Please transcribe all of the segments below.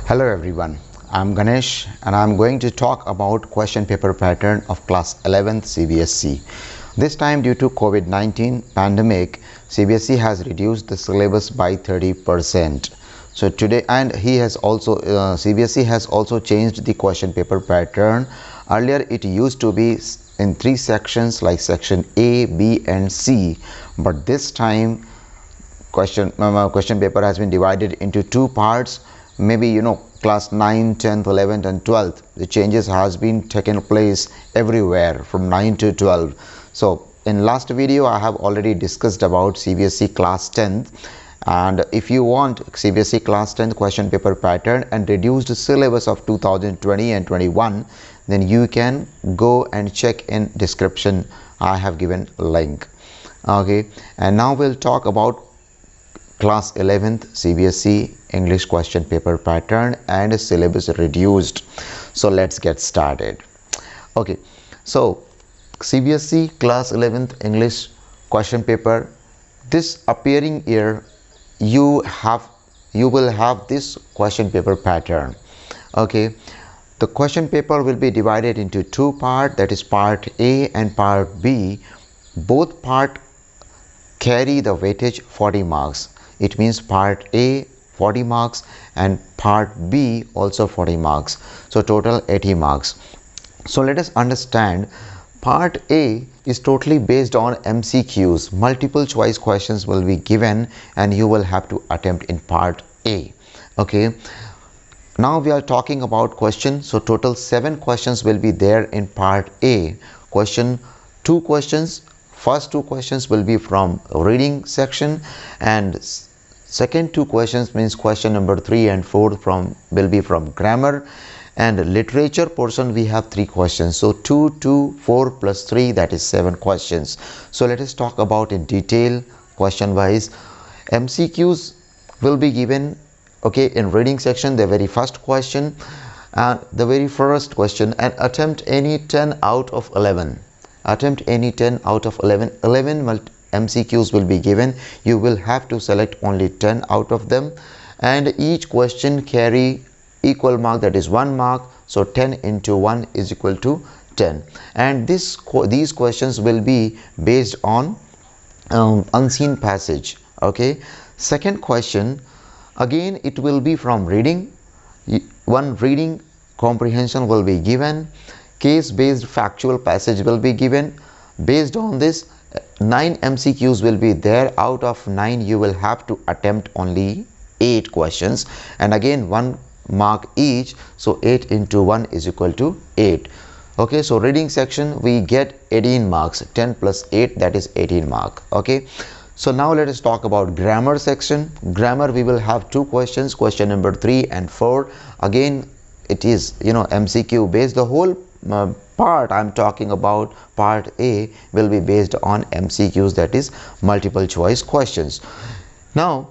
Hello everyone, I'm Ganesh and I'm going to talk about question paper pattern of class 11th CBSE. This time due to COVID-19 pandemic, CBSE has reduced the syllabus by 30%. So today, and CBSE has also changed the question paper pattern. Earlier it used to be in 3 sections like section A, B and C, but this time question paper has been divided into 2 parts. Maybe class 9, 10th, 11th and 12th, the changes has been taken place everywhere from 9 to 12. So in last video I have already discussed about CBSE class 10th, and if you want CBSE class 10th question paper pattern and reduced syllabus of 2020 and 21, then you can go and check in description. I have given link. Okay, and now we'll talk about class 11th CBSE English question paper pattern and syllabus reduced. So let's get started. Okay, so CBSE class 11th English question paper, this appearing year you will have this question paper pattern. Okay, the question paper will be divided into 2 parts, that is part A and part B. Both part carry the weightage 40 marks. It means part A 40 marks and part B also 40 marks. So total 80 marks. So let us understand, part A is totally based on MCQs. Multiple choice questions will be given and you will have to attempt in part A. Okay. Now we are talking about questions. So total 7 questions will be there in part A. Two questions. First 2 questions will be from reading section, and second 2 questions means question number 3 and 4 will be from grammar, and literature portion we have 3 questions. So 2, 2, 4 plus 3, that is 7 questions. So let us talk about in detail question wise. MCQs will be given, okay, in reading section. The very first question and the very first question, and attempt any 10 out of 11. Attempt any 10 out of 11. 11 MCQs will be given. You will have to select only 10 out of them, and each question carry equal mark, that is 1 mark. So 10 into 1 is equal to 10, and these questions will be based on unseen passage. Okay, second question, again it will be from reading. One reading comprehension will be given. Case based factual passage will be given. Based on this, 9 MCQs will be there. Out of 9 you will have to attempt only 8 questions, and again 1 mark each. So 8 into 1 is equal to 8. Okay, so reading section we get 18 marks. 10 plus 8, that is 18 mark. Okay, so now let us talk about grammar section. Grammar we will have 2 questions, question number 3 and 4. Again it is MCQ based. The whole part I'm talking about, part A, will be based on MCQs, that is multiple choice questions. Now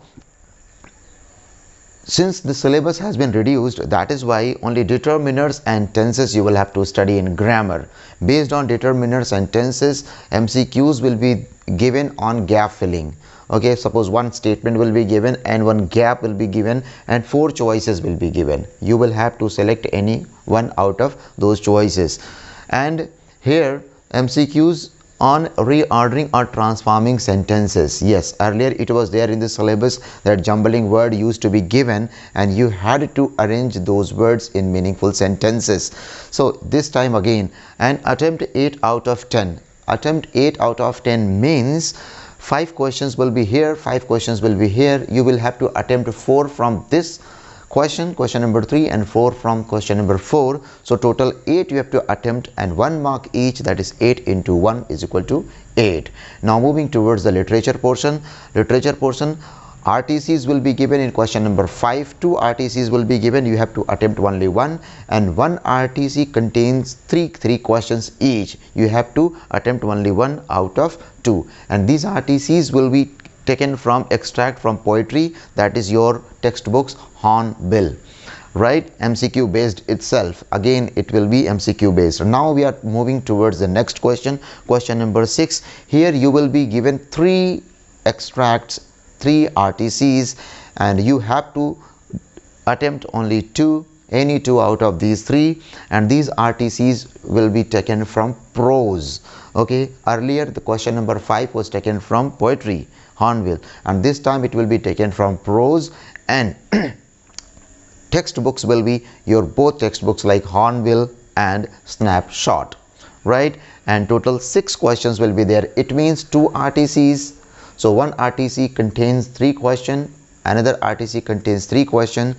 since the syllabus has been reduced, that is why only determiners and tenses you will have to study in grammar. Based on determiners and tenses, MCQs will be given on gap filling. Okay, suppose one statement will be given and one gap will be given and 4 choices will be given. You will have to select any one out of those choices. And here MCQs on reordering or transforming sentences. Yes, earlier it was there in the syllabus that jumbling word used to be given and you had to arrange those words in meaningful sentences. So this time again, and attempt 8 out of 10. Attempt 8 out of 10 means 5 questions will be here, 5 questions will be here. You will have to attempt 4 from this question number 3, and 4 from question number 4. So total 8 you have to attempt and 1 mark each, that is 8 into 1 is equal to 8. Now moving towards the literature portion. Literature portion, RTCs will be given in question number 5. 2 RTCs will be given. You have to attempt only 1, and 1 RTC contains 3 questions each. You have to attempt only 1 out of 2, and these RTCs will be taken from extract from poetry, that is your textbooks Hornbill, right? MCQ based itself. Again it will be MCQ based. Now we are moving towards the next question, question number 6. Here you will be given 3 extracts, 3 RTCs, and you have to attempt only 2, any 2 out of these 3, and these RTCs will be taken from prose. Okay, earlier the question number 5 was taken from poetry, Hornbill, and this time it will be taken from prose, and textbooks will be your both textbooks like Hornbill and Snapshot, right? And total 6 questions will be there. It means 2 RTCs. So one RTC contains 3 questions, another RTC contains 3 questions.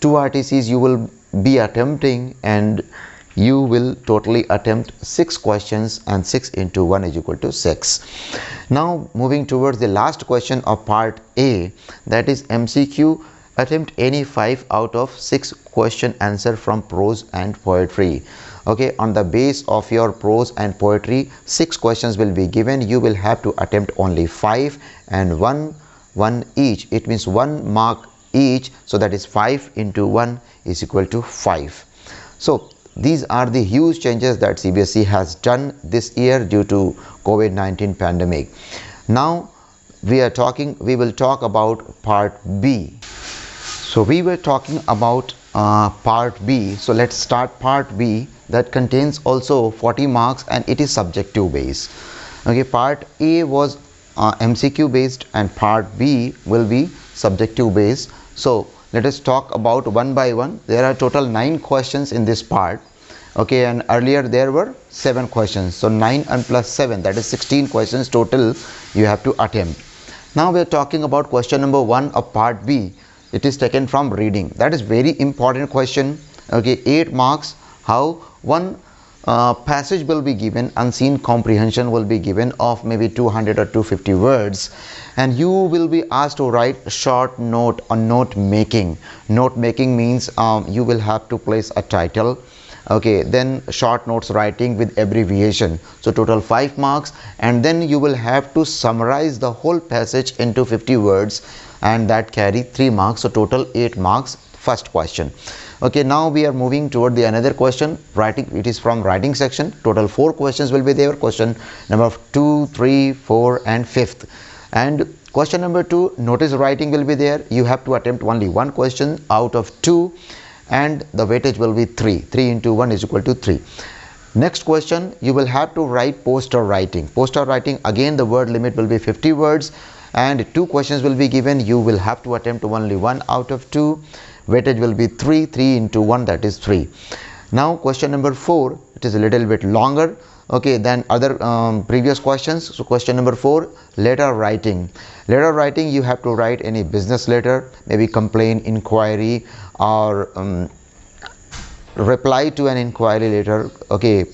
2 RTCs you will be attempting, and you will totally attempt 6 questions, and 6 into 1 is equal to 6. Now moving towards the last question of part A, that is MCQ. Attempt any 5 out of 6 question answer from prose and poetry. Okay, on the base of your prose and poetry, 6 questions will be given. You will have to attempt only 5, and 1 each. It means 1 mark each, so that is 5 into 1 is equal to 5. So these are the huge changes that CBSE has done this year due to COVID-19 pandemic. Now we will talk about part B. So we were talking about part B. So let's start part B, that contains also 40 marks, and it is subjective based. Okay, part A was MCQ based, and part B will be subjective based. So let us talk about one by one. There are total 9 questions in this part. Okay, and earlier there were 7 questions. So 9 and plus 7, that is 16 questions total you have to attempt. Now we are talking about question number 1 of part B. It is taken from reading. That is very important question. Okay, 8 marks. How? One passage will be given, unseen comprehension will be given of maybe 200 or 250 words, and you will be asked to write a short note or note making. Note making means you will have to place a title. Okay, then short notes writing with abbreviation. So total 5 marks, and then you will have to summarize the whole passage into 50 words, and that carry 3 marks. So total 8 marks, first question. Okay, now we are moving toward the another question, writing. It is from writing section. Total 4 questions will be there. Question number 2, 3, 4 and 5th. And question number 2, notice writing will be there. You have to attempt only 1 question out of 2, and the weightage will be 3. 3 into 1 is equal to 3. Next question, you will have to write poster writing. Poster writing, again the word limit will be 50 words, and 2 questions will be given. You will have to attempt only 1 out of 2. Weightage will be 3. 3 into 1, that is 3. Now question number 4, it is a little bit longer, okay, than other previous questions. So question number 4, letter writing. Letter writing, you have to write any business letter, maybe complaint, inquiry, or reply to an inquiry letter. Okay,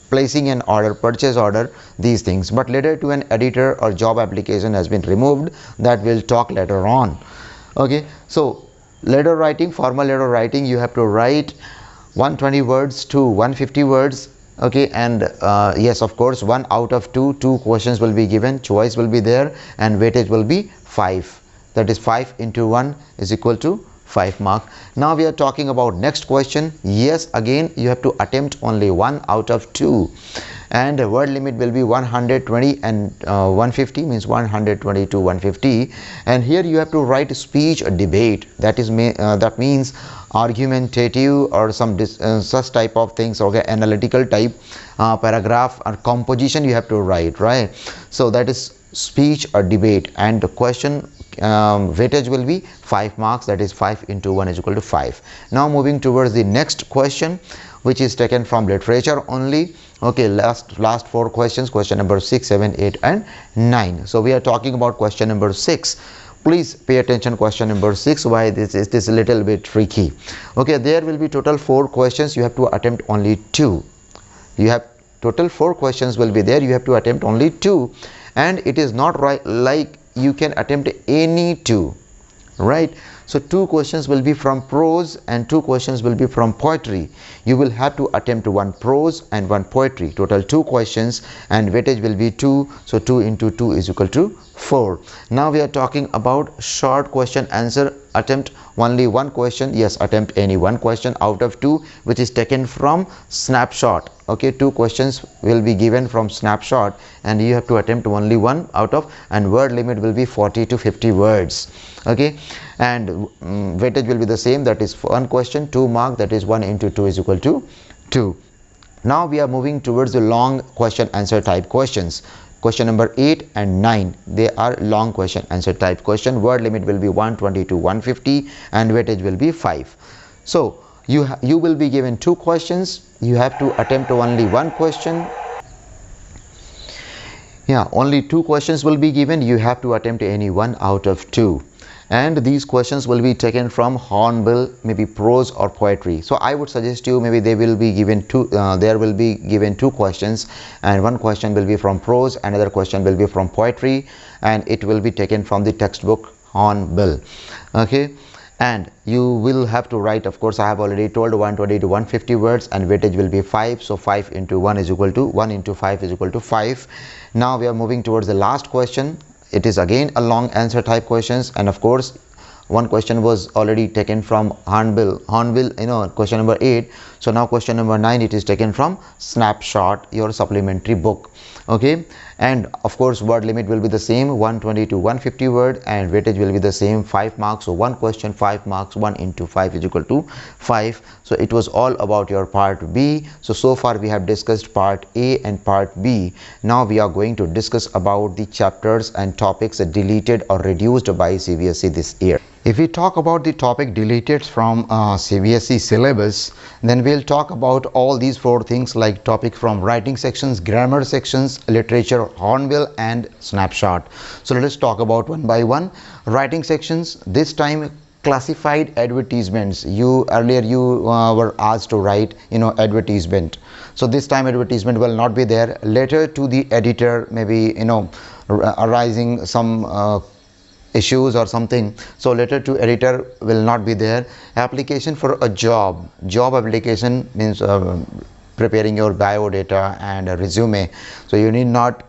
placing an order, purchase order, these things. But letter to an editor or job application has been removed. That we'll talk later on. Okay, so letter writing, formal letter writing, you have to write 120 words to 150 words. Okay, and yes, of course, 1 out of 2 questions will be given, choice will be there, and weightage will be 5. That is 5 into 1 is equal to 5 marks. Now we are talking about next question. Yes, again you have to attempt only 1 out of 2, and the word limit will be 120 and 150, means 120 to 150. And here you have to write speech or debate. That is that means argumentative or some such type of things, or analytical type paragraph or composition you have to write, right? So that is speech or debate, and the question weightage will be 5 marks. That is 5 into 1 is equal to 5. Now moving towards the next question, which is taken from literature only. Okay, last 4 questions, question number 6, 7, 8 and 9. So we are talking about question number 6. Please pay attention, question number 6, why this is a little bit tricky. Okay, there will be total 4 questions. You have to attempt only 2. You have total 4 questions will be there. You have to attempt only 2, and it is not right like you can attempt any 2, right? So 2 questions will be from prose and 2 questions will be from poetry. You will have to attempt 1 prose and 1 poetry. Total 2 questions, and weightage will be 2. So 2 into 2 is equal to 4. Now we are talking about short question answer. Attempt only one question. Yes, attempt any one question out of 2 which is taken from snapshot. Okay, 2 questions will be given from snapshot and you have to attempt only one out of, and word limit will be 40 to 50 words. Okay, and weightage will be the same, that is one question 2 mark, that is 1 into 2 is equal to 2. Now we are moving towards the long question answer type questions. Question number 8 and 9, they are long question answer type question. Word limit will be 120 to 150 and weightage will be 5. So you will be given 2 questions. You have to attempt only one question. Yeah, only 2 questions will be given. You have to attempt any one out of 2. And these questions will be taken from hornbill, maybe prose or poetry. So I would suggest you, maybe they will be given there will be given 2 questions, and one question will be from prose, another question will be from poetry, and it will be taken from the textbook hornbill. Okay, and you will have to write, of course I have already told, 120 to 150 words, and weightage will be 5. So 5 into 1 is equal to 1 into 5 is equal to 5. Now we are moving towards the last question. It is again a long answer type questions, and of course one question was already taken from hornbill, you know, question number 8. So now question number 9, it is taken from snapshot, your supplementary book. Okay, and of course word limit will be the same, 120 to 150 word, and weightage will be the same, 5 marks. So one question 5 marks, 1 into 5 is equal to 5. So it was all about your part B. So far we have discussed part A and part B. Now we are going to discuss about the chapters and topics deleted or reduced by CBSE this year. If we talk about the topic deleted from CBSE syllabus, then we'll talk about all these 4 things, like topic from writing sections, grammar sections, literature, hornbill and snapshot. So let us talk about one by one. Writing sections, this time classified advertisements. Earlier you were asked to write, you know, advertisement. So this time advertisement will not be there. Letter to the editor, maybe, you know, arising some issues or something, so letter to editor will not be there. Application for a job application means preparing your biodata and a resume, so you need not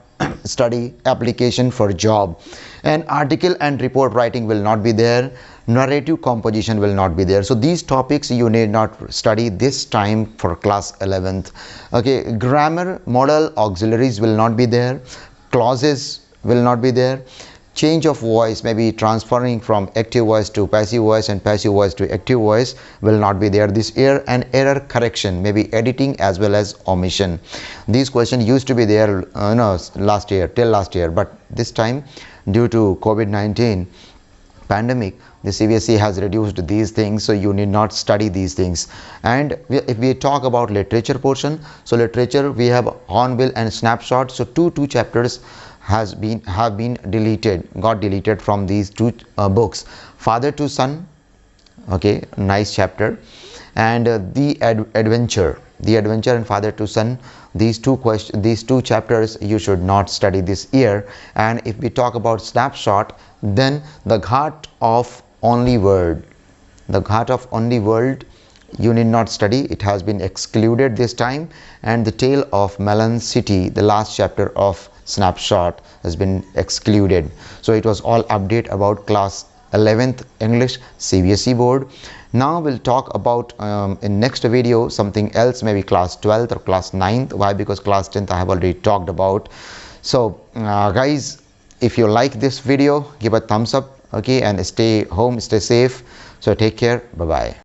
study application for job. And article and report writing will not be there. Narrative composition will not be there. So these topics you need not study this time for class 11th. Okay, grammar, modal, auxiliaries will not be there. Clauses will not be there. Change of voice, maybe transferring from active voice to passive voice and passive voice to active voice, will not be there this year. And error correction, maybe editing as well as omission. These questions used to be there last year, but this time due to COVID-19 pandemic, the CBSE has reduced these things, so you need not study these things. And if we talk about literature portion, so literature we have hornbill and snapshot. So two chapters have been got deleted from these 2 books. Father to Son, okay, nice chapter, and the adventure and Father to Son, these two chapters you should not study this year. And if we talk about snapshot, then the Ghat of Only World, you need not study, it has been excluded this time. And the Tale of Melon City, the last chapter of snapshot, has been excluded. So it was all update about class 11th English CBSE board. Now we'll talk about in next video something else, maybe class 12th or class 9th. Why? Because class 10th I have already talked about. So guys, if you like this video, give a thumbs up, okay, and stay home, stay safe. So take care, bye bye.